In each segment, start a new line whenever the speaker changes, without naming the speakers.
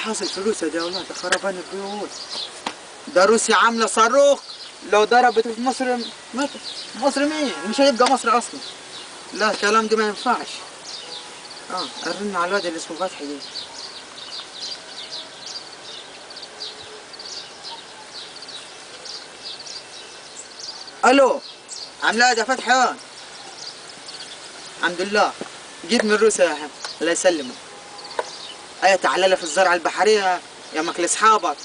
حاصل فلوس يا اولاد، خربان البيوت. ده روسيا عامله صاروخ لو ضربت في مصر مصر مين؟ مش هيبقى مصر اصلا. لا الكلام ده ما ينفعش. ارن على الواد اللي اسمه فتحي دي. الو، عامله ايه يا فتحي؟ الحمد لله، جيت من روسيا يا حبيبي، الله يسلمك. ايه تعال لي في الزرعه البحريه يا مك لاصحابك،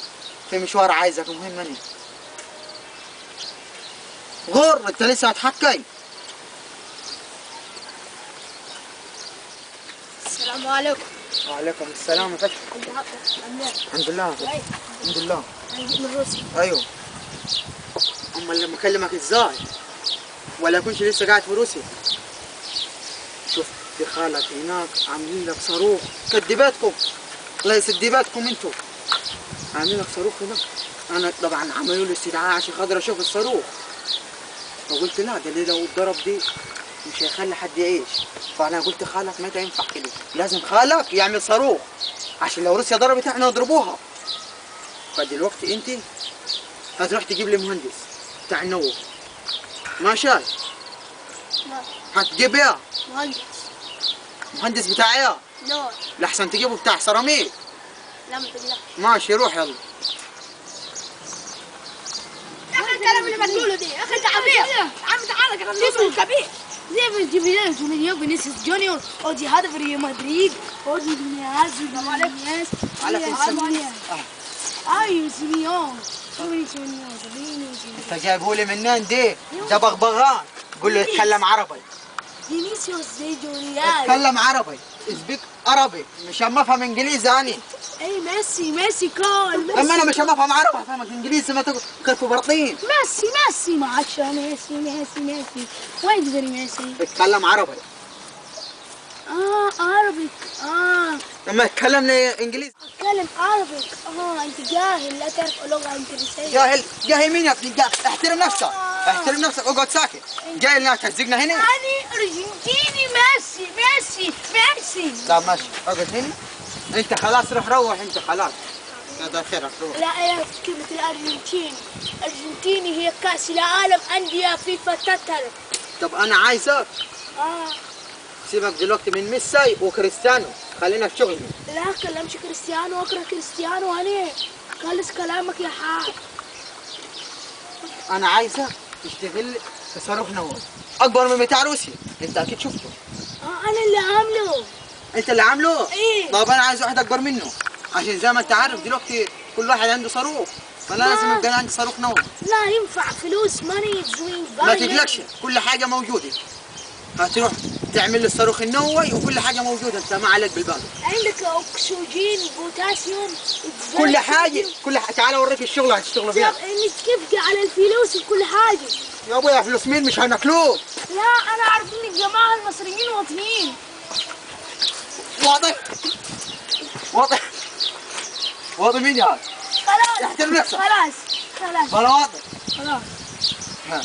في مشوار عايزك مهم. انا غور انت لسه هتحكي.
السلام عليكم.
وعليكم السلام يا فتحي. الحمد لله. الحمد لله.
انا جيت من روسيا.
ايوه. امال لما اكلمك ازاي؟ ولا كنتش لسه قاعد في روسيا؟ شوف في خالك هناك عاملين لك صاروخ، كدباتكم الله يسدباتكم انتوا، عاملين لك صاروخ هناك. انا طبعا عملوا لي استدعاء عشان خاطر اشوف الصاروخ، فقلت لا ده اللي لو اتضرب دي مش هيخلي حد يعيش، فانا قلت خالك ما ينفع كده، لازم خالك يعمل صاروخ عشان لو روسيا ضربت احنا نضربوها. فدلوقتي انت هتروح تجيب لي مهندس بتاع النووي، ماشي؟ هتجيب ايه؟ مهندس بتاع ايه؟
نور.
لحسن تجيبه بتاع سيراميك.
لا ما تقلقش.
ماشي روح يلا.
يا اخي الكلام اللي بتقوله دي، يا اخي انت عبيط. عم تعالى كلام اسمه كبير. زي ما تجيب لنا جونيور فينيسيوس جونيور او دي هذا في ريال مدريد او دي فينياس ودي
عليكم السلام.
ايوه سيميون.
انت جايبه لي منين دي؟ ده بغبغان، قول له يتكلم عربي.
فينيسيوس زي جونيور.
اتكلم عربي، اسبيك عربي، مش اما افهم انجليزي اني.
اي ميسي كول.
لما انا مش اما افهم عربي افهمك انجليزي، ما تقول كبرطين.
ميسي ما عادش ميسي وين تدري ميسي؟
اتكلم عربي.
عربي.
لما تكلمني انجليزي.
اتكلم عربي. انت جاهل، لا تعرف لغه انجليزيه.
جاهل مين يا ابني؟ احترم نفسك، احترم نفسك، اقعد ساكت. جاي لنا تهزقنا هنا؟
انا ارجنتيني. ميسي.
لا ماشي اقعد هنا. انت خلاص روح انت خلاص. كذا خيرك روح.
لا يا كلمة الأرجنتيني هي كأس العالم أندية فيفا تتر.
طب أنا عايزك سيبك دلوقتي من ميسي وكريستيانو، خلينا في شغلنا.
لا كلمش كريستيانو، أكره كريستيانو أنا. خلص كلامك يا حاج.
أنا عايزك تشتغل في صاروخ نووي أكبر من بتاع روسيا، أنت أكيد شفته.
أنا اللي عامله.
أنت اللي عامله؟
إيه.
طب أنا عايز واحد أكبر منه، عشان زي ما أنت عارف دلوقتي كل واحد عنده صاروخ، فأنا لازم يبقى عندي صاروخ نووي.
لا ينفع فلوس ماني دوينج.
ما تقلقش كل حاجة موجودة، هتروح تعمل لي الصاروخ النووي وكل حاجة موجودة، أنت ما عليك بالباقي.
عندك أكسجين، بوتاسيوم،
كل حاجة. تعال أوريك الشغل هتشتغلوا فيها.
إنك تبقى على الفلوس وكل حاجة.
يا أبويا فلوس مين مش هناكلوه.
لا أنا أعرف إن الجماعة المصريين واطيين.
واضح مين يا هذا؟
خلاص
احترم نفسك.
خلاص
ولا واضح؟
ها.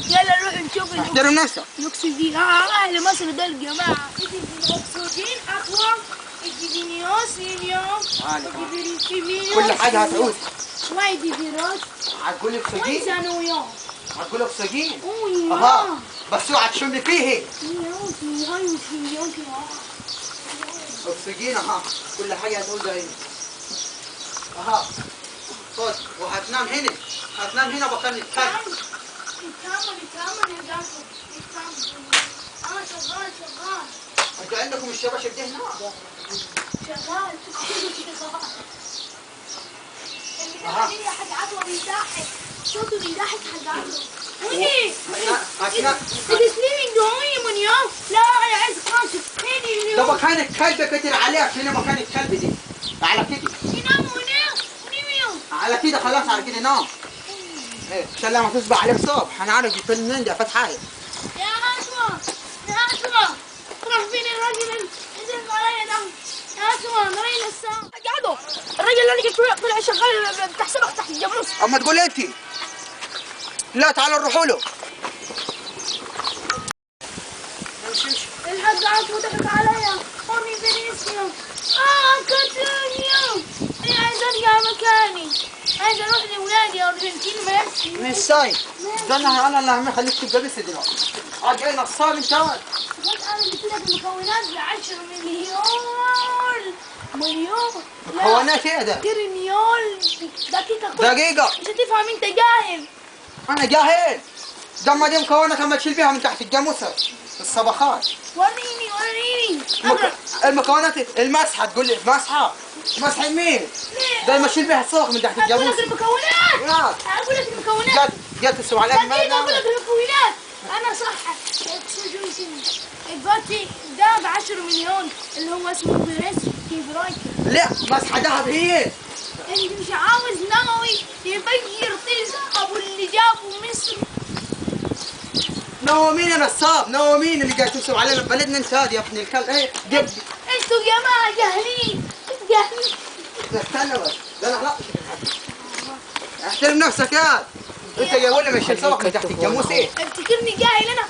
يلا نروح نشوف
احترم نفسك.
الاكسجين. اهل مصر دول الجماعه. الاكسجين اقوى.
كل حاجه هتعوز.
شوي ديفيروس.
هتقول اكسجين؟
وين
هتقول اكسجين؟
اها
بس اوعى تشم فيه. اكسجين كل حاجه هتعوزها هنا. خد وهتنام هنا مكان الكلب.
يتامل يا جاسم. شغال.
انتوا عندكم الشباشب دي هنا؟
شغال. اللي حق عطوه بيضحك، صوته بيضحك حق عطوه. هني السليمنج هوني من يوم. لا انا عايز قاشف هني.
ده مكان الكلب كتر عليك، هنا مكان الكلب دي على كده.
ينام هنا
على كده خلاص، على كده نام. ايه عشان لما تصبح عليك صبح انا عارف الفيلم من ده فتح حاجه.
يا اسمع روح فين الراجل اللي نزل عليا ده؟ يا اسمع نرينا الساعه. قعدوا الراجل اللي انا طلع شغال بتاع سمك تحت الجاموس.
اما تقول انت لا تعالوا نروحوا له. امشي
الحاج عطوه ضحك عليا. هوني فينيسيوس. كاتونيو. انا عايز ارجع مكاني، عايز اروح لاولادي ارجنتين ميسي.
مش ساي استنى، انا اللي هعمل خليك تبقى بس دلوقتي. جاي نصاب انت ولد.
بس انا جبت لك المكونات ب 10 مليون مليون. لا،
مكونات ايه ده؟
تريليون دقيقة.
دقيقة.
مش هتفهم، انت جاهل.
انا جاهل. ده دي مكونات اما تشيل بيها من تحت الجاموسة الصباخات.
وريني وريني.
المكونات المسحة، تقول لي مسحة؟ مسحة مين؟ ده لما تشيل بيها الصاغ من تحت
اقول
الجاموسة.
لك المكونات. اقول لك المكونات.
جت تسوي عليها
دقيقة اقول لك المكونات. انا صح. الباتي ده ب 10 مليون اللي هو اسمه بريس كيبرايك.
لا، مسحة ذهب هي.
انت مش عاوز نووي يبير طيز ابو اللي جابه مصر.
نومين يا نصاب، نومين اللي قاعد تسوي علينا بلدنا انت هذا يا ابن الكلب. ايه جيب.
انتوا جماعة جاهلين جاهلين.
استنى بس، ده انا لا احترم نفسك يا انت يا ولد، مش صباح من تحت الجاموسة.
افتكرني جاهل انا.